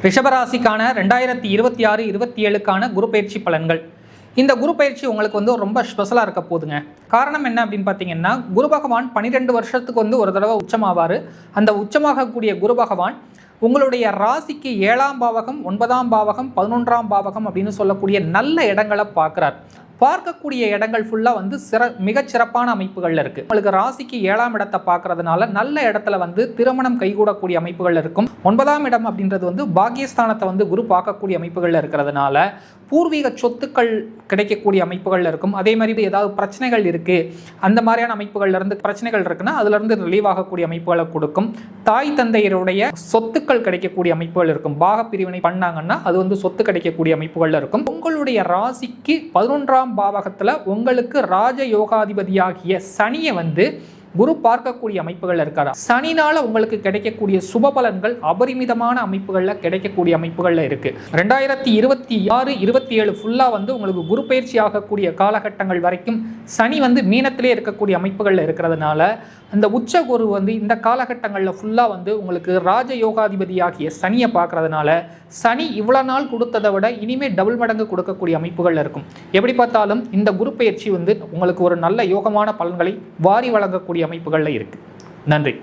ரிஷபராசிக்கான 2026-27க்கான குரு பயிற்சி பலன்கள். இந்த குரு பயிற்சி உங்களுக்கு ரொம்ப ஸ்பெஷலாக இருக்க போதுங்க. காரணம் என்ன அப்படின்னு பார்த்தீங்கன்னா, குரு பகவான் 12 வருஷத்துக்கு ஒரு தடவை உச்சமாவார். அந்த உச்சமாகக்கூடிய குரு பகவான் உங்களுடைய ராசிக்கு 7ஆம் பாவகம், 9ஆம் பாவகம், 11ஆம் பாவகம் அப்படின்னு சொல்லக்கூடிய நல்ல இடங்களை பார்க்குறார். பார்க்கக்கூடிய இடங்கள் ஃபுல்லாக மிகச்சிறப்பான அமைப்புகளில் இருக்குது. உங்களுக்கு ராசிக்கு 7ஆம் இடத்தை பார்க்கறதுனால நல்ல இடத்துல திருமணம் கைகூடக்கூடிய அமைப்புகள் இருக்கும். 9ஆம் இடம் அப்படின்றது பாக்கியஸ்தானத்தை குரு பார்க்கக்கூடிய அமைப்புகளில் இருக்கிறதுனால பூர்வீக சொத்துக்கள் கிடைக்கக்கூடிய அமைப்புகளில் இருக்கும். அதே மாதிரி ஏதாவது பிரச்சனைகள் இருக்குது, அந்த மாதிரியான அமைப்புகள்ல இருந்து பிரச்சனைகள் இருக்குன்னா அதுலேருந்து ரிலீவ் ஆகக்கூடிய அமைப்புகளை கொடுக்கும். தாய் தந்தையருடைய சொத்துக்கள் கிடைக்கக்கூடிய அமைப்புகள் இருக்கும். பாக பிரிவினை பண்ணாங்கன்னா அது சொத்து கிடைக்கக்கூடிய அமைப்புகளில் இருக்கும். உங்களுடைய ராசிக்கு 11ஆம் பாவகத்துல உங்களுக்கு ராஜ யோகாதிபதியாகிய சனியை குரு பார்க்கக்கூடிய அமைப்புகள் இருக்காரா. சனினால உங்களுக்கு கிடைக்கக்கூடிய சுப பலன்கள் அபரிமிதமான அமைப்புகள்ல கிடைக்கக்கூடிய அமைப்புகள்ல இருக்கு. 2026-27 ஃபுல்லா உங்களுக்கு குரு பயிற்சி ஆகக்கூடிய காலகட்டங்கள் வரைக்கும் சனி மீனத்திலே இருக்கக்கூடிய அமைப்புகள்ல இருக்கிறதுனால அந்த உச்ச குரு இந்த காலகட்டங்களில் ஃபுல்லா உங்களுக்கு ராஜ யோகாதிபதியாகிய சனியை பார்க்கறதுனால சனி இவ்வளவு நாள் கொடுத்ததை விட இனிமே டபுள் மடங்கு கொடுக்கக்கூடிய அமைப்புகள் இருக்கும். எப்படி பார்த்தாலும் இந்த குரு பயிற்சி உங்களுக்கு ஒரு நல்ல யோகமான பலன்களை வாரி வழங்கக்கூடிய அமைப்புகள்ல இருக்கு. நன்றி.